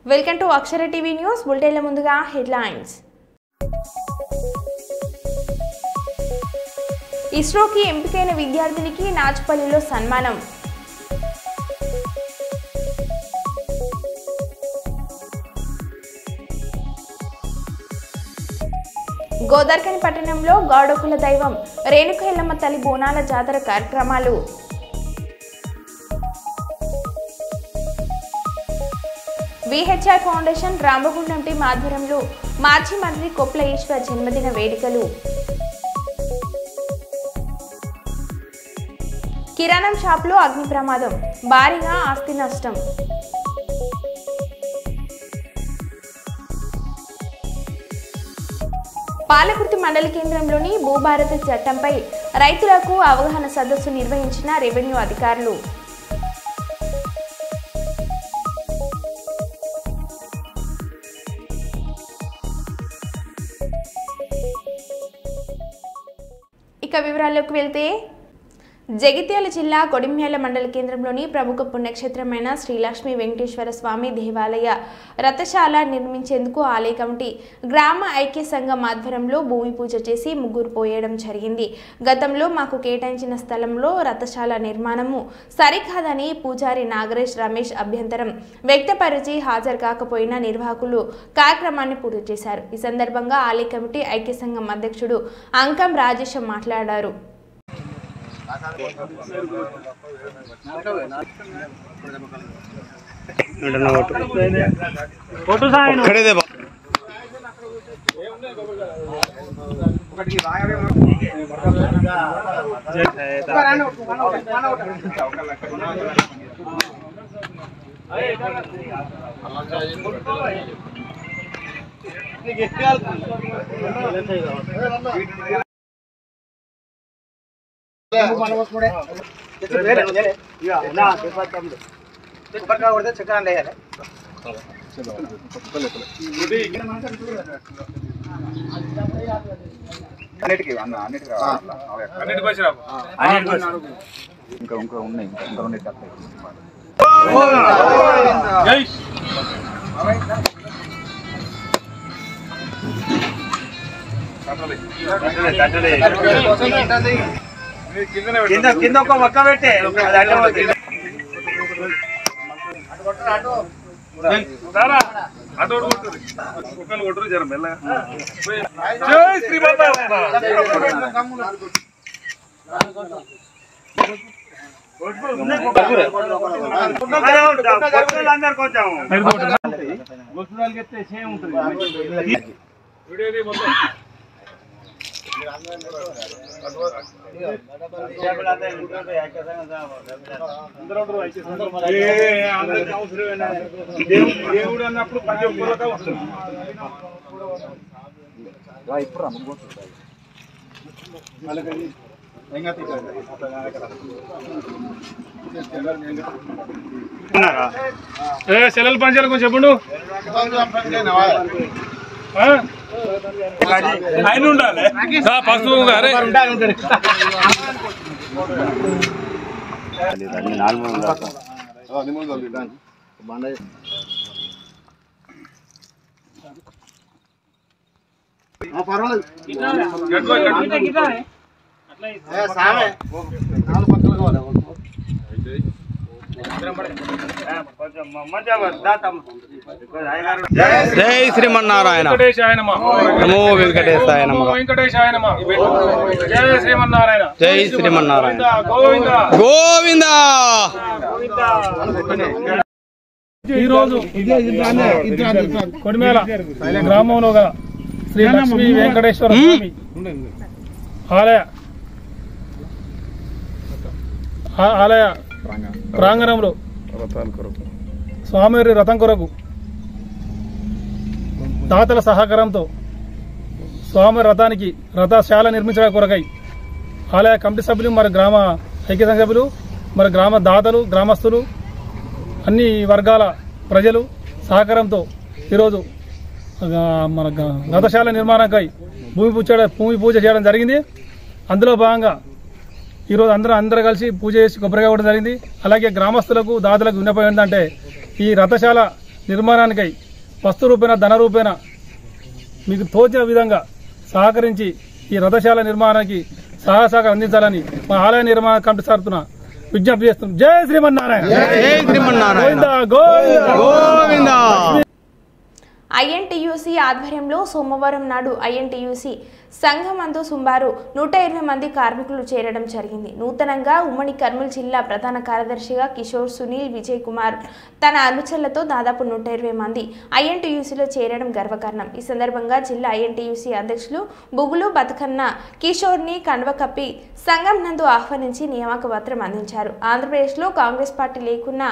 Welcome to Akshara TV news బులెటిన్ల ముందుగా headlines. ఇస్రోకి ఎంపికైన విద్యార్థినికి నాచుపల్లిలో సన్మానం. గోదార్కని పట్టణంలో గాడోకుల దైవం రేణుక ఎల్లమ్మ తల్లి బోనాల జాతర కార్యక్రమాలు. విహెచ్ఐ ఫౌండేషన్ రామగుండం టీం ఆధ్వర్యంలో మాజీ మంత్రి కొప్ల ఈశ్వర్ జన్మదిన వేడుకలు. కిరాణం షాప్లో అగ్ని ప్రమాదం, భారీగా ఆస్తి నష్టం. పాలకుర్తి మండల కేంద్రంలోని భూభారతి చట్టంపై రైతులకు అవగాహన సదస్సు నిర్వహించిన రెవెన్యూ అధికారులు. ఇక వివరాల్లోకి వెళ్తే జగిత్యాల జిల్లా కొడిమ్యాల మండల కేంద్రంలోని ప్రముఖ పుణ్యక్షేత్రమైన శ్రీలక్ష్మీ వెంకటేశ్వర స్వామి దేవాలయ రథశాల నిర్మించేందుకు ఆలయ కమిటీ గ్రామ ఐక్య సంఘం ఆధ్వర్యంలో భూమి పూజ చేసి ముగ్గురు పోయడం జరిగింది. గతంలో మాకు కేటాయించిన స్థలంలో రథశాల నిర్మాణము సరికాదని పూజారి నాగరేష్ రమేష్ అభ్యంతరం వ్యక్తపరిచి హాజరు కాకపోయినా నిర్వాహకులు కార్యక్రమాన్ని పూర్తి చేశారు. ఈ సందర్భంగా ఆలయ కమిటీ ఐక్య సంఘం అధ్యక్షుడు అంకం రాజేశం మాట్లాడారు. కింద ఒక మొక్క పెట్టే దేవుడు అన్నప్పుడు ప్రతి ఒక్కరు వస్తుంది. సెలవులు పంచాలి కొంచెం చెప్పండు. ఆయన ఉండాలి జై శ్రీమన్నారాయణ నమో వెంకటేశాయ నమః జై శ్రీమన్నారాయణ జై శ్రీమన్నారాయణ గోవింద. ఈరోజు కొడిమేల గ్రామంలో గల శ్రీ లక్ష్మీ వెంకటేశ్వర స్వామి ఆలయ ప్రాంగణంలో స్వామివారి రథం కొరకు దాతల సహకారంతో స్వామి రథానికి రథశాల నిర్మించడం కొరకై ఆలయ కమిటీ సభ్యులు, మరి గ్రామ ఐక్య సంఘ సభ్యులు, మరి గ్రామ దాతలు, గ్రామస్తులు, అన్ని వర్గాల ప్రజలు సహకారంతో ఈరోజు మన రథశాల నిర్మాణంకై భూమి పూజ చేయడం జరిగింది. అందులో భాగంగా ఈరోజు అందరూ కలిసి పూజ చేసి కొబ్బరికాయ ఇవ్వడం జరిగింది. అలాగే గ్రామస్తులకు దాతలకు విన్నపం ఏంటంటే ఈ రథశాల నిర్మాణానికై వస్తు రూపేణ ధన రూపేణ మీకు తోచిన విధంగా సహకరించి ఈ రథశాల నిర్మాణానికి సహకారం అందించాలని మా ఆలయ నిర్మాణ కమిటీ తరఫున విజ్ఞప్తి చేస్తున్నాం. జై శ్రీమన్నారాయణ. జై శ్రీమన్నారాయణ. గోవిందా గోవిందా. ఐఎన్టీయూసీ ఆధ్వర్యంలో సోమవారం నాడు ఐఎన్టీయూసీ సంఘమందు సుమారు 120 మంది కార్మికులు చేరడం జరిగింది. నూతనంగా ఉమ్మడి కర్నూలు జిల్లా ప్రధాన కార్యదర్శిగా కిషోర్, సునీల్, విజయ్ కుమార్ తన అనుచరులతో దాదాపు 120 మంది ఐఎన్టీయూసీలో చేరడం గర్వకారణం. ఈ సందర్భంగా జిల్లా ఐఎన్టీయూసీ అధ్యక్షులు బుగులు బతుకన్న కిషోర్ని కండువ కప్పి సంఘం నందు ఆహ్వానించి నియామక పత్రం అందించారు. ఆంధ్రప్రదేశ్లో కాంగ్రెస్ పార్టీ లేకున్నా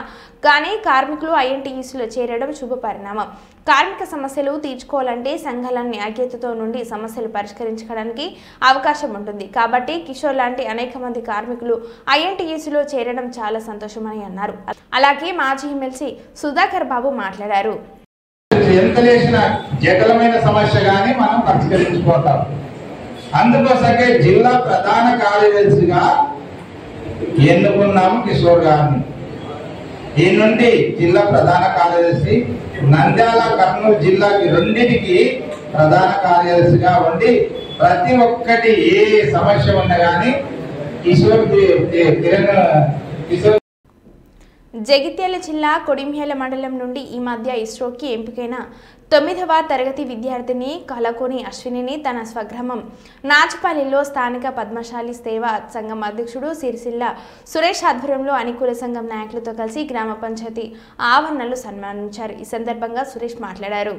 కానీ కార్మికులు ఐఎన్టీయూసీలో చేరడం శుభ పరిణామం. కార్మిక సమస్యలు తీర్చుకోవాలంటే సంఘాలన్నీ ఐక్యతతో నుండి సమస్యలు పరిష్కరించడానికి అవకాశం ఉంటుంది. కాబట్టి కిషోర్ లాంటి అనేక మంది కార్మికులు ఐఎన్టీయూసీలో చేరడం చాలా సంతోషమని అన్నారు. అలాగే మాజీ ఎమ్మెల్సీ సుధాకర్ బాబు మాట్లాడారు. ఎంత లేచిన జటిలమైన సమస్య గానీ మనం పరిష్కరించుకుంటాం. అందుకోసమే జిల్లా ప్రధాన కార్యదర్శిగా ఎన్నుకున్నాము కిషోర్ గారిని. ఈ నుండి జిల్లా ప్రధాన కార్యదర్శి నంద్యాల, కర్నూలు జిల్లాకి రెండింటికి ప్రధాన కార్యదర్శిగా ఉండి ప్రతి ఒక్కటి ఏ సమస్య ఉన్నా కానీ కిషోర్ జగిత్యాల జిల్లా కొడిమ్యాల మండలం నుండి ఈ మధ్య ఇస్రోకి ఎంపికైన 9వ తరగతి విద్యార్థిని కలకోని అశ్వినిని తన స్వగ్రామం నాచుపల్లిలో స్థానిక పద్మశాలి సేవా సంఘం అధ్యక్షుడు సిరిసిల్ల సురేష్ ఆధ్వర్యంలో అనుకూల సంఘం నాయకులతో కలిసి గ్రామ పంచాయతీ ఆవరణలో సన్మానించారు. ఈ సందర్భంగా సురేష్ మాట్లాడారు.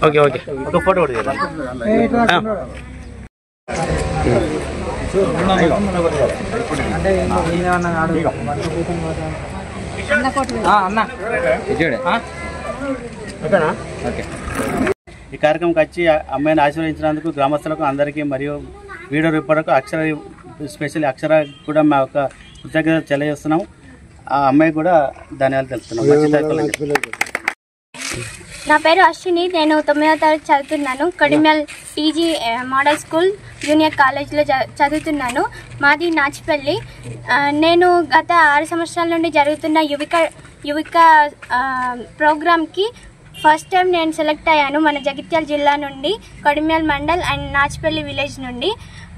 ఓకే ఓకే ఒక ఫోటో కూడా ఈ కార్యక్రమంకి వచ్చి అమ్మాయిని ఆశీర్వదించినందుకు గ్రామస్తులకు అందరికీ మరియు వీడియో రిపోర్టర్కు అక్షర స్పెషల్ అక్షర కూడా మా యొక్క కృతజ్ఞత తెలియజేస్తున్నాం. ఆ అమ్మాయి కూడా ధన్యవాదాలు తెలుపుతున్నాం. నా పేరు అశ్విని. నేను 9వ తరగతి చదువుతున్నాను. Kodimial TG model school junior కాలేజ్లో చదువుతున్నాను. మాది నాచిపల్లి. నేను గత 6 సంవత్సరాల నుండి జరుగుతున్న యువిక ప్రోగ్రామ్కి ఫస్ట్ టైం నేను సెలెక్ట్ అయ్యాను. మన జగిత్యాల జిల్లా నుండి కొడిమ్యాల్ మండల్ అండ్ నాచిపల్లి విలేజ్ నుండి.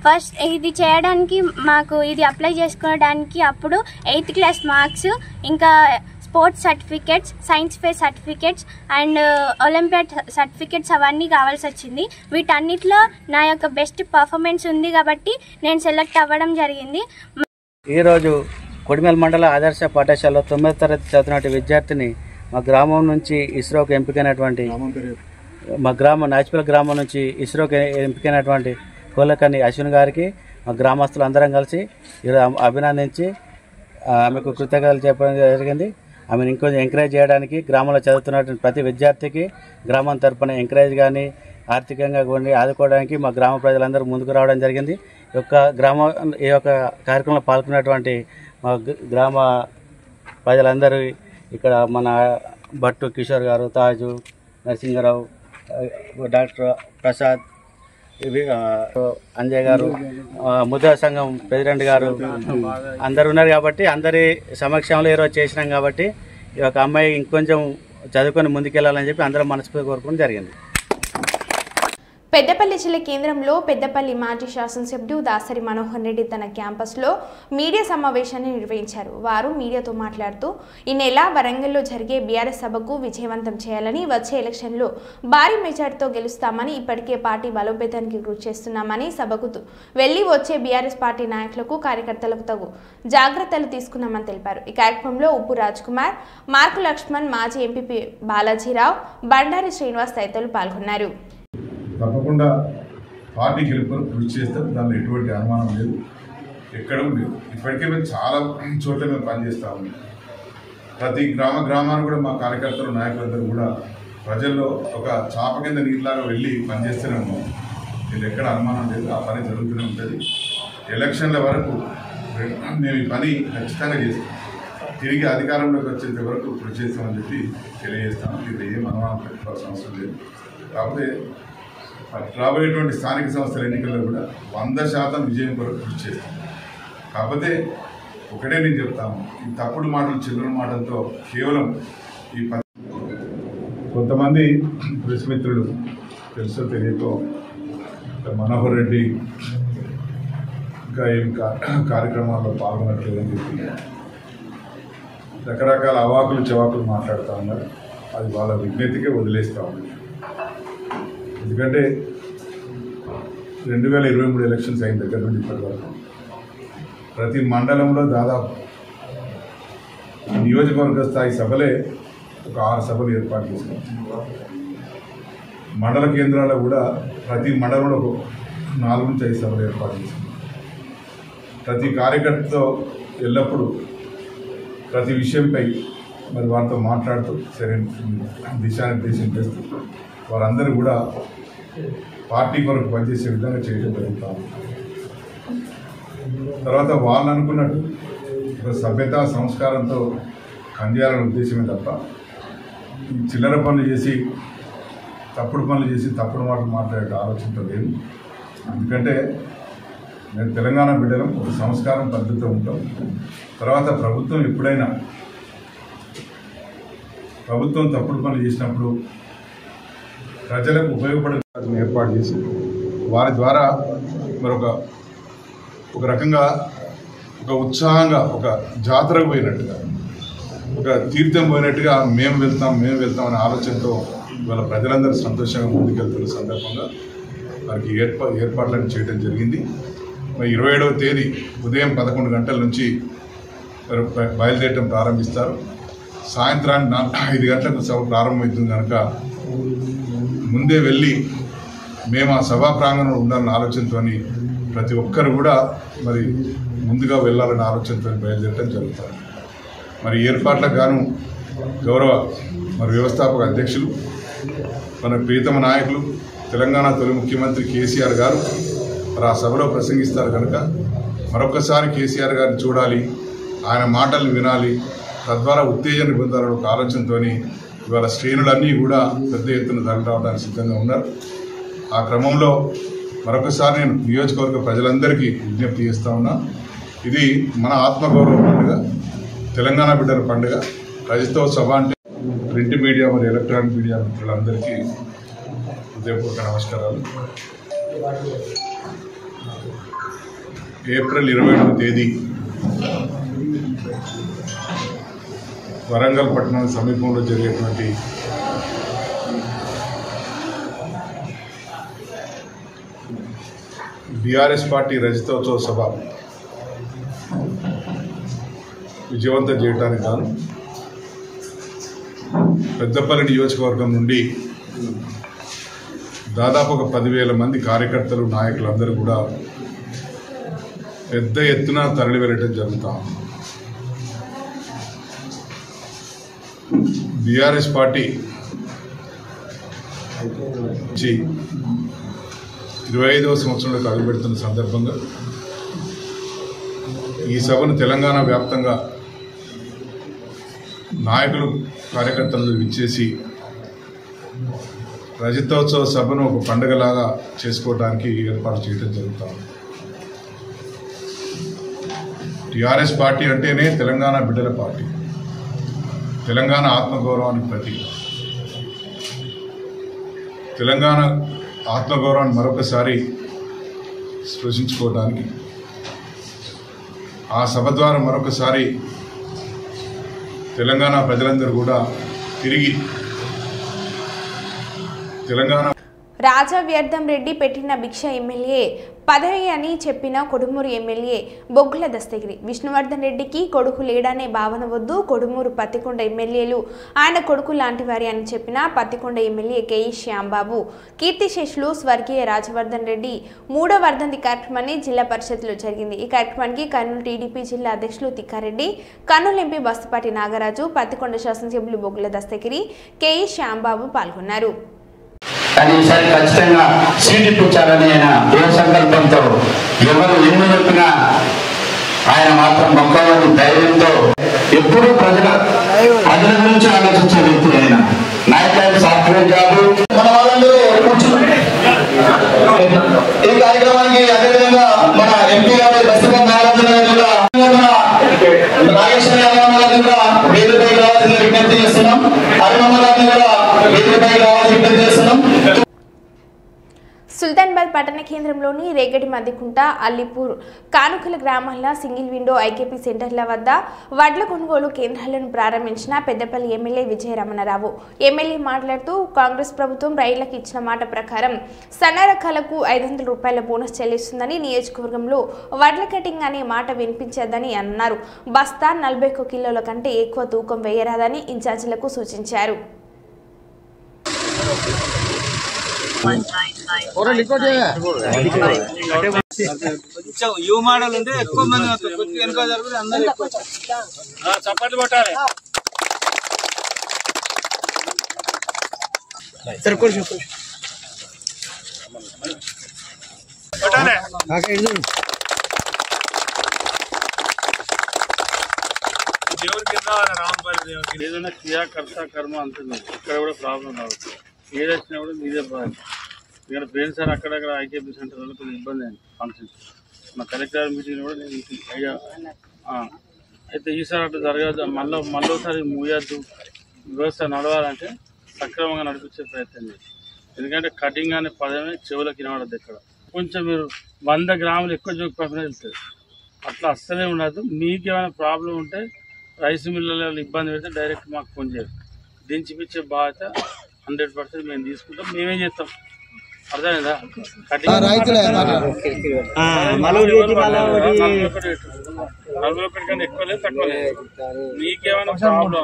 ఫస్ట్ ఇది చేయడానికి మాకు ఇది అప్లై చేసుకోవడానికి అప్పుడు 8th క్లాస్ మార్క్స్, ఇంకా sports certificates, science fair certificates and olympiad certificates అవన్నీ కావాల్సి వచ్చింది. వీటన్నిటిలో నా యొక్క బెస్ట్ పర్ఫార్మెన్స్ ఉంది కాబట్టి నేను సెలెక్ట్ అవ్వడం జరిగింది. ఈరోజు కొడిమ్యాల్ మండల ఆదర్శ పాఠశాలలో 9వ తరగతి చదువుతున్న విద్యార్థిని మా గ్రామం నుంచి ఇస్రోకి ఎంపికైనటువంటి మా నాచిపల్లి గ్రామం నుంచి ఇస్రోకి ఎంపికైనటువంటి కోలకని అశ్విన్ గారికి మా గ్రామస్తులు అందరం కలిసి అభినందించి ఆమెకు కృతజ్ఞతలు చెప్పడం జరిగింది. ఆమెను ఇంకొంచెం ఎంకరేజ్ చేయడానికి గ్రామంలో చదువుతున్నటువంటి ప్రతి విద్యార్థికి గ్రామం తరఫున ఎంకరేజ్ కానీ ఆర్థికంగా కొన్ని ఆదుకోవడానికి మా గ్రామ ప్రజలందరూ ముందుకు రావడం జరిగింది. ఈ యొక్క కార్యక్రమంలో పాల్గొన్నటువంటి మా గ్రామ ప్రజలందరూ ఇక్కడ మన భట్టు కిషోర్ గారు, తాజు, నరసింహరావు, డాక్టర్ ప్రసాద్, అంజయ్ గారు, ముద్రా సంఘం ప్రెసిడెంట్ గారు అందరు ఉన్నారు కాబట్టి అందరి సమక్షంలో ఈరోజు చేసినాం కాబట్టి ఈ యొక్క అమ్మాయి ఇంకొంచెం చదువుకొని ముందుకెళ్లాలని చెప్పి అందరం మనస్ఫూర్తిగా కోరుకోవడం జరిగింది. పెద్దపల్లి జిల్లా కేంద్రంలో పెద్దపల్లి మాజీ శాసనసభ్యుడు దాసరి మనోహర్ రెడ్డి తన క్యాంపస్లో మీడియా సమావేశాన్ని నిర్వహించారు. వారు మీడియాతో మాట్లాడుతూ ఈ నెల వరంగల్లో జరిగే బీఆర్ఎస్ సభకు విజయవంతం చేయాలని, వచ్చే ఎలక్షన్లో భారీ మెజార్టీతో గెలుస్తామని, ఇప్పటికే పార్టీ బలోపేతానికి కృషి చేస్తున్నామని, సభకు వెళ్లి వచ్చే బీఆర్ఎస్ పార్టీ నాయకులకు, కార్యకర్తలకు తగు జాగ్రత్తలు తీసుకున్నామని తెలిపారు. ఈ కార్యక్రమంలో ఉప్పు రాజ్ కుమార్, మార్కు లక్ష్మణ్, మాజీ ఎంపీ బాలాజీరావు, బండారి శ్రీనివాస్ తదితరులు పాల్గొన్నారు. తప్పకుండా పార్టీ గెలుపును కృషి చేస్తాం, దానిలో ఎటువంటి అనుమానం లేదు, ఎక్కడ లేదు. ఇప్పటికే మేము చాలా చోట్ల మేము పనిచేస్తా ఉన్నాం. ప్రతి గ్రామాన్ని కూడా మా కార్యకర్తలు నాయకులందరూ కూడా ప్రజల్లో ఒక చాప కింద నీటిలాగా వెళ్ళి పనిచేస్తూనే ఉన్నాం. ఇది ఎక్కడ అనుమానం లేదు, ఆ పని జరుగుతూనే ఉంటుంది. ఎలక్షన్ల వరకు మేము ఈ పని ఖచ్చితంగా చేస్తాం. తిరిగి అధికారంలోకి వచ్చేంత వరకు కృషి చేస్తామని చెప్పి తెలియజేస్తాం. ఇది ఏం అనుమానం పెట్టుకోవాల్సిన అవసరం లేదు. కాకపోతే రాబోయేటువంటి స్థానిక సంస్థల ఎన్నికల్లో కూడా 100% విజయం కొరకు కృషి చేస్తాం. కాకపోతే ఒకటే నేను చెప్తాను, ఈ తప్పుడు మాటలు చిల్లర మాటలతో కేవలం ఈ కొంతమంది ప్రెస్ మిత్రులు తెలుసో తెలియకో మనోహర్ రెడ్డి ఇంకా ఏం కార్యక్రమాల్లో పాల్గొనట్లేదని చెప్పి రకరకాల అవాకులు చవాకులు మాట్లాడుతూ ఉన్నారు. అది వాళ్ళ విజ్ఞతకే వదిలేస్తూ ఉంది. ఎందుకంటే 2023 ఎలక్షన్స్ అయిన దగ్గర నుండి ఇప్పటి వరకు ప్రతి మండలంలో దాదాపు నియోజకవర్గ స్థాయి సభలే ఒక 6 సభలు ఏర్పాటు చేశారు. మండల కేంద్రాల్లో కూడా ప్రతి మండలంలో 4 నుంచి 5 సభలు ఏర్పాటు చేశారు. ప్రతి కార్యకర్తతో ఎల్లప్పుడూ ప్రతి విషయంపై మరి వారితో మాట్లాడుతూ సరైన దిశానిర్దేశం చేస్తూ వారందరూ కూడా పార్టీ కొరకు పనిచేసే విధంగా చేయడం జరుగుతాము. తర్వాత వాళ్ళు అనుకున్నట్టు ఒక సభ్యత సంస్కారంతో పనిచేయాలనే ఉద్దేశమే తప్ప చిల్లర పనులు చేసి తప్పుడు పనులు చేసి తప్పుడు మాటలు మాట్లాడే ఆలోచనతో లేదు. ఎందుకంటే మేము తెలంగాణ బిడ్డలం, ఒక సంస్కారం పద్ధతితో ఉంటాం. తర్వాత ప్రభుత్వం ఎప్పుడైనా ప్రభుత్వం తప్పుడు పనులు చేసినప్పుడు ప్రజలకు ఉపయోగపడే ఏర్పాటు చేసి వారి ద్వారా మరొక రకంగా ఒక ఉత్సాహంగా ఒక జాతరకు పోయినట్టుగా ఒక తీర్థం పోయినట్టుగా మేము వెళ్తాం అనే ఆలోచనతో ఇవాళ ప్రజలందరూ సంతోషంగా ముందుకెళ్తున్న సందర్భంగా వారికి ఏర్పాట్లను చేయడం జరిగింది. 27వ తేదీ ఉదయం 11 గంటల నుంచి బయలుదేరటం ప్రారంభిస్తారు. సాయంత్రానికి 5 గంటలకు సభ ప్రారంభమవుతుంది కనుక ముందే వెళ్ళి మేము ఆ సభా ప్రాంగణంలో ఉండాలన్న ఆలోచనతో ప్రతి ఒక్కరు కూడా మరి ముందుగా వెళ్ళాలన్న ఆలోచనతో బయలుదేరటం జరుగుతుంది. మరి ఏర్పాట్లకు గాను గౌరవ మరి వ్యవస్థాపక అధ్యక్షులు మన ప్రియతమ నాయకులు తెలంగాణ తొలి ముఖ్యమంత్రి కేసీఆర్ గారు మరి ఆ సభలో ప్రసంగిస్తారు కనుక మరొకసారి కేసీఆర్ గారిని చూడాలి, ఆయన మాటలను వినాలి, తద్వారా ఉత్తేజాన్ని పొందాలని ఒక ఆలోచనతో ఇవాళ శ్రేణులన్నీ కూడా పెద్ద ఎత్తున తరలిరావడానికి సిద్ధంగా ఉన్నారు. ఆ క్రమంలో మరొకసారి నేను నియోజకవర్గ ప్రజలందరికీ విజ్ఞప్తి చేస్తూ ఉన్నా, ఇది మన ఆత్మగౌరవ పండుగ, తెలంగాణ బిడ్డల పండుగ. ప్రజతో సభ అంటే ప్రింట్ మీడియా మరియు ఎలక్ట్రానిక్ మీడియా మిత్రులందరికీ హృదయపూర్వక నమస్కారాలు. ఏప్రిల్ 28వ తేదీ వరంగల్ పట్టణం సమీపంలో జరిగేటువంటి బీఆర్ఎస్ పార్టీ రజతోత్సవ సభ విజయవంతం చేయడానికి గాను పెద్దపల్లి నియోజకవర్గం నుండి దాదాపు ఒక 10,000 మంది కార్యకర్తలు నాయకులందరూ కూడా పెద్ద ఎత్తున తరలి వెళ్ళటం జరుగుతాం. బీఆర్ఎస్ పార్టీ 25వ సంవత్సరంలో అడుగుపెడుతున్న సందర్భంగా ఈ సభను తెలంగాణ వ్యాప్తంగా నాయకులు కార్యకర్తలు విచ్చేసి రజతోత్సవ సభను ఒక పండుగలాగా చేసుకోవడానికి ఏర్పాటు చేయడం జరుగుతాం. టీఆర్ఎస్ పార్టీ అంటేనే తెలంగాణ బిడ్డల పార్టీ, తెలంగాణ ఆత్మగౌరవానికి ప్రతీక. తెలంగాణ ఆత్మగౌరవాన్ని మరొకసారి స్పృశించుకోవడానికి ఆ సభ ద్వారా మరొకసారి తెలంగాణ ప్రజలందరూ కూడా తిరిగి తెలంగాణ రాజా వ్యర్థం రెడ్డి పెట్టిన భిక్ష ఎమ్మెల్యే పదవి అని చెప్పిన కొడుమూరు ఎమ్మెల్యే బొగ్గుల దస్తగిరి. విష్ణువర్ధన్ రెడ్డికి కొడుకు లేడనే భావన వద్దు, కొడుమూరు పత్తికొండ ఎమ్మెల్యేలు ఆయన కొడుకు లాంటి వారి అని చెప్పిన పత్తికొండ ఎమ్మెల్యే కేఈ శ్యాంబాబు. కీర్తిశేషులు స్వర్గీయ రాజవర్ధన్ రెడ్డి 3వ వర్ధంతి కార్యక్రమాన్ని జిల్లా పరిషత్లో జరిగింది. ఈ కార్యక్రమానికి కర్నూలు టీడీపీ జిల్లా అధ్యక్షులు తిక్కారెడ్డి, కర్నూలు ఎంపీ బస్తిపాటి నాగరాజు, పత్తికొండ శాసనసభ్యులు బొగ్గుల దస్తగిరి, కేఈ శ్యాంబాబు పాల్గొన్నారు. కానీ ఈసారి ఖచ్చితంగా సీట్ ఇప్పించాలని ఆయన ఏ సంకల్పంతో ఎవరు ఎన్ని చెప్పినా ఆయన మాత్రం మొక్కవని ధైర్యంతో ఎప్పుడూ ప్రజల గురించి ఆలోచించే వ్యక్తి ఆయన. నైట్ సాఫ్ట్వేర్ జాబ్ మన వాళ్ళందరూ ఈ కార్యక్రమానికి అదేవిధంగా మన ఎంపీ గారు బస్తిపాటి నాగరాజు గారు కూడా నాగేశ్వర యాదవ్ గారిని కూడా వేదికపై రావాల్సిన విజ్ఞప్తి చేస్తున్నాం. అరుణమ్మ గారిని కూడా వేదికపై రావాల్సిన విజ్ఞప్తి చేస్తున్నాం. సుల్తాన్బాద్ పట్టణ కేంద్రంలోని రేగడి మద్దికుంట, అల్లిపూర్, కానుకల గ్రామాల సింగిల్ విండో ఐకేపీ సెంటర్ల వద్ద వడ్ల కొనుగోలు కేంద్రాలను ప్రారంభించిన పెద్దపల్లి ఎమ్మెల్యే విజయరమణరావు. ఎమ్మెల్యే మాట్లాడుతూ కాంగ్రెస్ ప్రభుత్వం రైళ్లకు ఇచ్చిన మాట ప్రకారం సన్న రకాలకు 500 రూపాయల బోనస్ చెల్లిస్తుందని, నియోజకవర్గంలో వడ్ల కటింగ్ అనే మాట వినిపించదని అన్నారు. బస్తా 41 కిలోల కంటే ఎక్కువ తూకం వేయరాదని ఇన్ఛార్జీలకు సూచించారు. చప్పట్లు కొట్టాలి. దేవుడి కింద రామపల్లి దేవుడికి ఏదైనా క్రియాకర్త కర్మ అంటుంది. ఇక్కడ కూడా ప్రాబ్లం రావచ్చు. ఏది వచ్చినా కూడా మీదే బాధ. ఇక్కడ ఫ్రెండ్స్ సార్ అక్కడక్కడ ఐకేపీ సెంటర్లో కొంచెం ఇబ్బంది అయింది ఫంక్షన్స్. మా కలెక్టర్ మీటింగ్ కూడా నేను అయ్యా అయితే ఈసారి అట్లా జరగదు, మళ్ళీసారి మూయద్దు, వ్యవస్థ నడవాలంటే సక్రమంగా నడిపించే ప్రయత్నం చేయాలి. ఎందుకంటే కటింగ్ అనే పదమే చెవులకు వినబడద్దు. ఇక్కడ కొంచెం మీరు 100 గ్రాములు ఎక్కువ జోకి పంపినా వెళ్తుంది. అట్లా అస్సలే ఉండదు. మీకు ఏమైనా ప్రాబ్లం ఉంటే రైస్ మిల్లులలో ఇబ్బంది పెడితే డైరెక్ట్ మాకు ఫోన్ చేయాలి. దించిపించే బాధ్యత 100% మేము తీసుకుంటాం. మేమే చేస్తాం. అర్థమైందా? కటింగ్ 41 కన్నా ఎక్కువ లేదు, తక్కువ లేదు. మీకేమైనా ప్రాబ్లం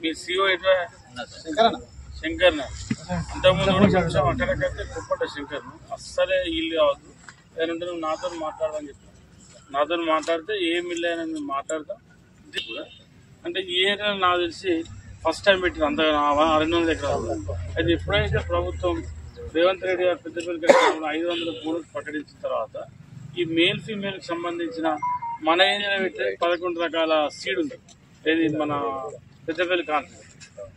మీ సిఓ ఎట్లా శంకర్ అంతకుముందు కూడా కొంచెం అక్కడికైతే కుప్పట శంకర్ అస్సలే ఇల్లు కావద్దు. లేదంటే నువ్వు నాతో మాట్లాడమని చెప్పాను. నాతో మాట్లాడితే ఏ మిల్లు అయినా మేము మాట్లాడతాం. ఇది కూడా అంటే ఏ నాకు తెలిసి ఫస్ట్ టైం పెట్టిన అంత 200 ఎకరాలు. అయితే ఎప్పుడైతే ప్రభుత్వం రేవంత్ రెడ్డి గారు పెద్దపల్లి గ్రామంలో 500 బోనస్ ప్రకటించిన తర్వాత ఈ మేల్ ఫీమేల్కి సంబంధించిన మన ఏరియాలో పెట్టే 11 రకాల సీడ్ ఉంది. ఏది మన పెద్దపల్లి కాన్సెప్ట్.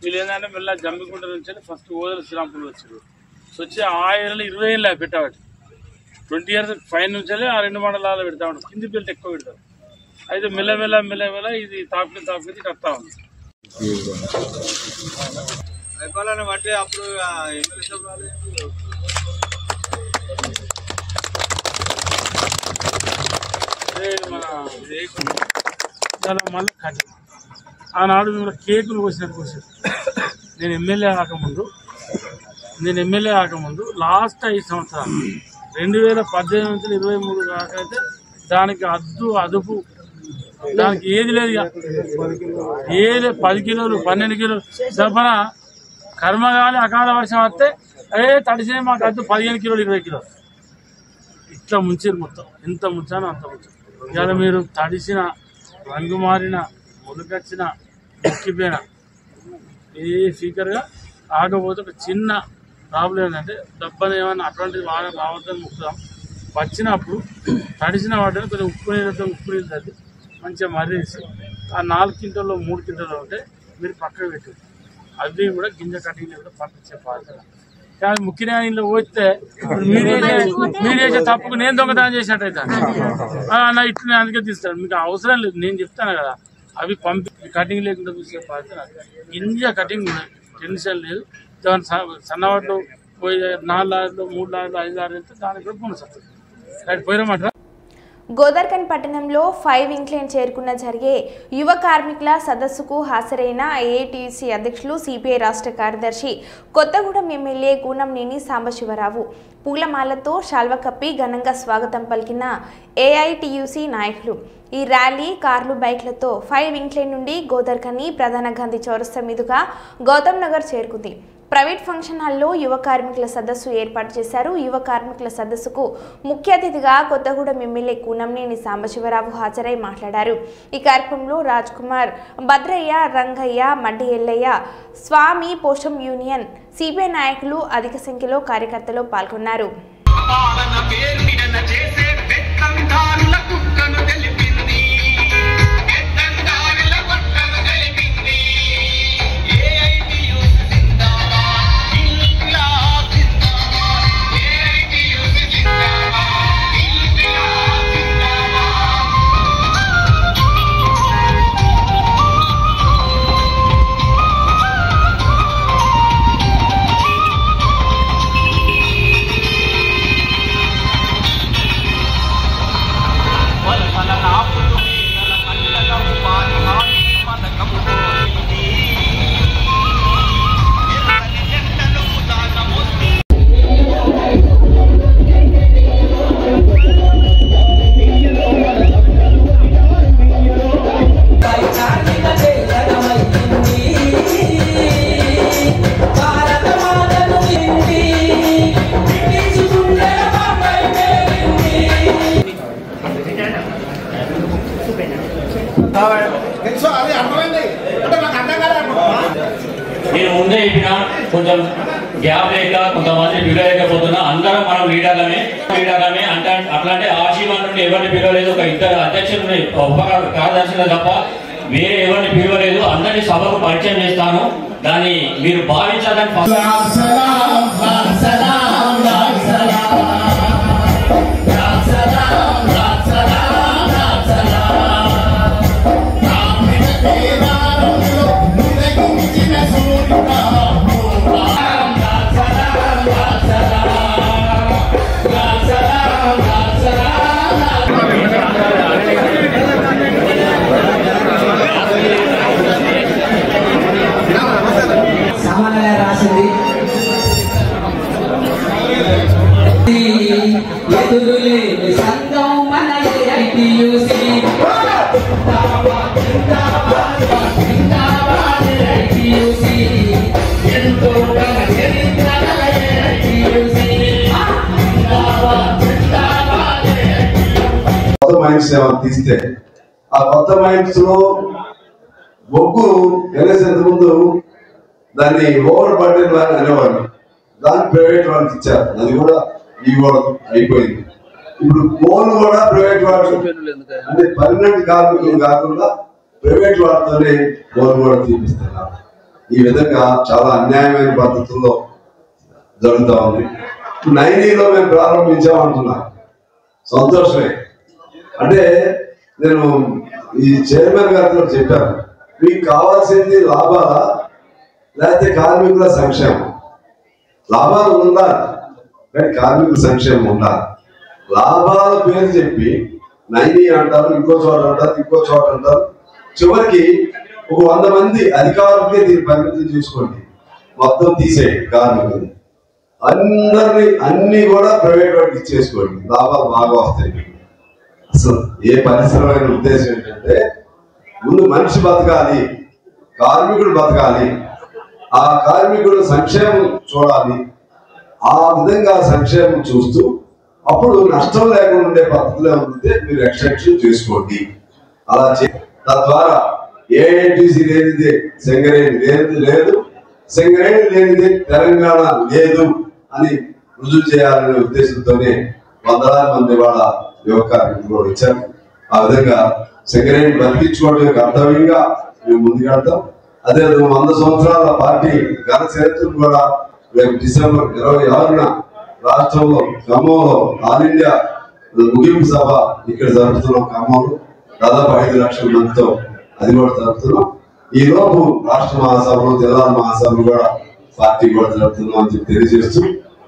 వీళ్ళు ఏంటంటే మళ్ళీ జమ్మికుంట నుంచి ఫస్ట్ ఓదల శ్రీరాంపూర్లో వచ్చారు. వచ్చి ఆ ఏరియాలో 20 ఏళ్ళు పెట్టాబట్టి 20 years పైన నుంచి ఆ 2 మండలాలు పెడతా ఉంటారు. కింది పిల్లలు ఎక్కువ పెడతారు. అయితే మెల్లమెల్ల ఇది తాకుని కడతా ఉంది. బట్టి అప్పుడు మన మళ్ళీ కటింగ్ ఆనాడు మిమ్మల్ని కేకులు కోసారు. నేను ఎమ్మెల్యే కాకముందు లాస్ట్ 5 సంవత్సరాలు 2018 నుంచి 23 కాకైతే దానికి అదుపు దానికి ఏది లేదు. ఏది 10 కిలోలు 12 కిలోలు దర్పణ కర్మగాలి అకాల వర్షం వస్తే తడిసే మాకు అద్దు 15 కిలోలు 20 కిలోలు ఇట్లా ముంచారు. మొత్తం ఎంత ముంచానో అంత ముంచారు. ఇవాళ మీరు తడిసిన, రంగు మారిన, ములుకొచ్చిన, మొక్కిపోయిన ఏ ఫీకర్గా ఆగపోతే ఒక చిన్న ప్రాబ్లం ఏంటంటే డబ్బని ఏమన్నా అటువంటి వాన రావద్దని ముక్కుదాం. వచ్చినప్పుడు తడిసిన వాటిని కొంచెం ఉప్పు నీళ్ళు తగ్గి మంచిగా మర్రేసి ఆ 4 క్వింటాల్లో 3 క్వింటాల్లో ఉంటే మీరు పక్కకు పెట్టారు. అవి కూడా గింజ కటింగ్ కూడా పంపించే బాధ్యత. కానీ ముఖ్యంగా ఇంట్లో పోతే మీరు చేసే తప్పుకు నేను దొంగతనం చేసినట్టయితే నా ఇట్లు నేను అందుకే తీస్తాను. మీకు అవసరం లేదు, నేను చెప్తాను కదా. అవి కటింగ్ లేకుండా చూసే బాధ్యత. గింజ కటింగ్ టెన్షన్ లేదు. సన్నవాళ్ళు పోయి 4 లారీలు 3 లారీలు 5 లారీలు వెళ్తే దానికి కూడా బోనస్ వస్తుంది. పోయినమాట. గోదర్కన్ పట్టణంలో 5 ఇంక్లైన్ చేరుకున్న జరిగే యువ కార్మికుల సదస్సుకు హాజరైన ఏఐటీయూసీ అధ్యక్షులు సిపిఐ రాష్ట్ర కార్యదర్శి కొత్తగూడెం ఎమ్మెల్యే కూనంనేని సాంబశివరావు పూలమాలతో శాల్వ కప్పి ఘనంగా స్వాగతం పలికిన ఏఐటీయూసీ నాయకులు. ఈ ర్యాలీ కార్లు బైక్లతో 5 ఇంక్లైన్ నుండి గోదర్కని ప్రధాన గాంధీ చౌరస్తా మీదుగా గౌతమ్ నగర్ చేరుకుంది. ప్రైవేట్ ఫంక్షన్ హాల్లో యువ కార్మికుల సదస్సు ఏర్పాటు చేశారు. యువ కార్మికుల సదస్సుకు ముఖ్య అతిథిగా కొత్తగూడెం ఎమ్మెల్యే కూనంనేని సాంబశివరావు హాజరై మాట్లాడారు. ఈ కార్యక్రమంలో రాజ్ కుమార్, భద్రయ్య, రంగయ్య, మడ్డి ఎల్లయ్య, స్వామి, పోషం యూనియన్, సిపిఐ నాయకులు అధిక సంఖ్యలో కార్యకర్తలు పాల్గొన్నారు. నేను ముందే చెప్పిన కొంచెం గ్యాప్ లేక కొంతమంది పిలవలేకపోతున్నా. అందరం మనం లీడర్లమే అంటే అట్లాంటి ఆశీర్వాదం నుండి ఎవరిని పిలవలేదు. ఒక ఇద్దరు అధ్యక్షులు కార్యదర్శులు తప్ప వేరే ఎవరిని పిలవలేదు. అందరినీ సభకు పరిచయం చేస్తాను. దాన్ని మీరు భావించాలని రాసింది. ఎదురులేని సంఘం మన ఏఐటీయూసీ. ఎంతో కొత్త మైండ్స్ ఏమైనా తీస్తే ఆ కొత్త మైండ్స్ లో బొగ్గు వెళ్ళేసేంత ముందు దాన్ని ఓవర్ బర్డెన్ అని అనేవాళ్ళు. దాన్ని ప్రైవేట్ వాళ్ళకి ఇచ్చారు. అది కూడా ఇవ్వడం అయిపోయింది. ఇప్పుడు కోల్ కూడా ప్రైవేట్ వాళ్ళు అంటే పర్మనెంట్ కార్మికులు కాకుండా ప్రైవేట్ వాళ్ళతోనే కోల్ కూడా తీపిస్తున్నారు. ఈ విధంగా చాలా అన్యాయమైన పద్ధతుల్లో జరుగుతూ ఉంది. 90లో మేము ప్రారంభించామంటున్నాం. సంతోషమే. అంటే నేను ఈ చైర్మన్ గారితో చెప్పాను, మీకు కావాల్సింది లాభాలా లేకపోతే కార్మికుల సంక్షేమం? లాభాలు ఉండాలి కానీ కార్మికుల సంక్షేమం ఉండాలి. లాభాల పేరు చెప్పి 90 అంటారు, ఇంకో చోట అంటారు. చివరికి ఒక 100 మంది అధికారులకే దీన్ని పరిమితం చేసుకోండి, మొత్తం తీసేయండి కార్మికులు అందరినీ, అన్ని కూడా ప్రైవేట్ వాటికి ఇచ్చేసుకోండి, లాభాలు బాగా వస్తాయి. అసలు ఏ పరిశ్రమైన ఉద్దేశం ఏంటంటే ముందు మనిషి బతకాలి, కార్మికుడు బతకాలి, ఆ కార్మికుడు సంక్షేమం చూడాలి. ఆ విధంగా సంక్షేమం చూస్తూ అప్పుడు నష్టం లేకుండా ఉండే పద్ధతిలో ఉంటే మీరు ఎక్స్టెన్షన్ చేసుకోండి. అలా తద్వారా ఏఐటీసీ లేనిదే సింగరేణి లేదు, సింగరేణి లేనిదే తెలంగాణ లేదు అని రుజువు చేయాలనే ఉద్దేశంతోనే వందలాది మంది వాళ్ళ యువ కార్మికులు ఇచ్చారు. ఆ విధంగా సింగరేణి బతికించుకోవడం కర్తవ్యంగా మేము ముందుకెళ్తాం. అదే 100 సంవత్సరాల పార్టీ ఘన చరిత్రను కూడా రేపు డిసెంబర్ 26న రాష్ట్రంలో ఖమ్మంలో ఆల్ ఇండియా ముగింపు సభ ఇక్కడ జరుపుతున్నాం. ఖమ్మంలో దాదాపు 5 లక్షల మందితో అది కూడా జరుపుతున్నాం. ఈ లోపు రాష్ట్ర మహాసభలు, జిల్లా మహాసభలు కూడా పార్టీ కూడా జరుపుతున్నాం అని చెప్పి తెలియజేస్తూ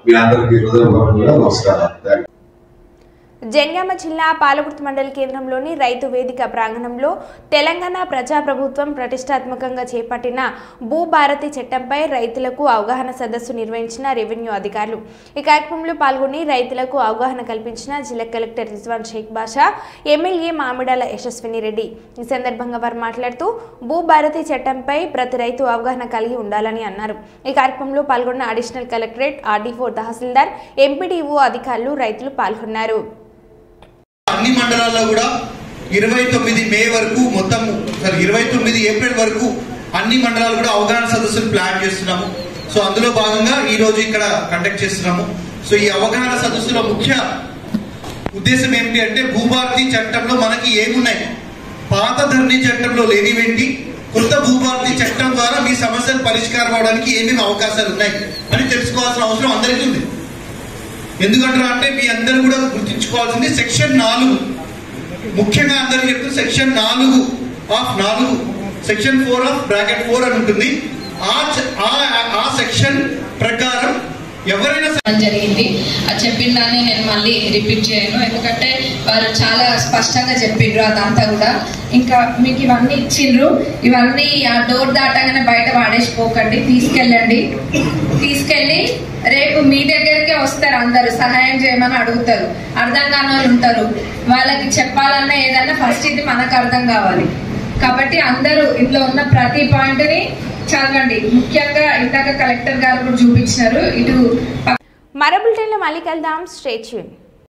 మీ అందరికీ హృదయపూర్వకంగా నమస్కారం. జనగామ జిల్లా పాలకుర్తి మండల కేంద్రంలోని రైతు వేదిక ప్రాంగణంలో తెలంగాణ ప్రజాప్రభుత్వం ప్రతిష్టాత్మకంగా చేపట్టిన భూభారతి చట్టంపై రైతులకు అవగాహన సదస్సు నిర్వహించిన రెవెన్యూ అధికారులు. ఈ కార్యక్రమంలో పాల్గొని రైతులకు అవగాహన కల్పించిన జిల్లా కలెక్టర్ రిజ్వాన్ షేక్ బాషా, ఎమ్మెల్యే మామిడాల యశస్విని రెడ్డి. ఈ సందర్భంగా వారు మాట్లాడుతూ భూభారతి చట్టంపై ప్రతి రైతు అవగాహన కలిగి ఉండాలని అన్నారు. ఈ కార్యక్రమంలో పాల్గొన్న అడిషనల్ కలెక్టరేట్, ఆర్డీఓ, తహసీల్దార్, ఎంపీడీఓ అధికారులు, రైతులు పాల్గొన్నారు. అన్ని మండలాల్లో కూడా 29 మే వరకు 29 ఏప్రిల్ వరకు అన్ని మండలాలు కూడా అవగాహన సదస్సులు ప్లాన్ చేస్తున్నాము. సో అందులో భాగంగా ఈ రోజు ఇక్కడ కండక్ట్ చేస్తున్నాము. సో ఈ అవగాహన సదస్సులో ముఖ్య ఉద్దేశం ఏమిటి అంటే భూభారతి చట్టంలో మనకి ఏమున్నాయి, పాత ధరణి చట్టంలో లేనివేంటి, కొత్త భూభారతి చట్టం ద్వారా మీ సమస్యలు పరిష్కారం అవడానికి ఏమేమి అవకాశాలు ఉన్నాయి అని తెలుసుకోవాల్సిన అవసరం అందరికీ ఉంది. ఎందుకంటే మీ అందరూ కూడా గుర్తుంచుకోవాల్సింది సెక్షన్ 4, ముఖ్యంగా అందరూ చెప్తూ సెక్షన్ 4 సెక్షన్ 4 ఆఫ్ బ్రాకెట్ 4 అని ఉంటుంది. ఆ సెక్షన్ ప్రకారం ఎవరైనా జరిగింది. అది చెప్పిన దాన్ని నేను మళ్ళీ రిపీట్ చేయను, ఎందుకంటే వారు చాలా స్పష్టంగా చెప్పిండ్రు అదంతా కూడా. ఇంకా మీకు ఇవన్నీ ఇచ్చిండ్రు, ఇవన్నీ ఆ డోర్ దాటగానే బయట వాడేసిపోకండి, తీసుకెళ్ళి రేపు మీ దగ్గరికే వస్తారు, అందరూ సహాయం చేయమని అడుగుతారు, అర్థం కాని వాళ్ళు ఉంటారు, వాళ్ళకి చెప్పాలన్నా ఏదన్నా ఫస్ట్ ఇది మనకు అర్థం కావాలి. కాబట్టి అందరూ ఇంట్లో ఉన్న ప్రతి పాయింట్ ని చదవండి. ముఖ్యంగా ఇందాక కలెక్టర్ గారు కూడా చూపించినారు. ఇటు మరో బులెటిన్లో మళ్ళీ కలుద్దాం. Stay tune.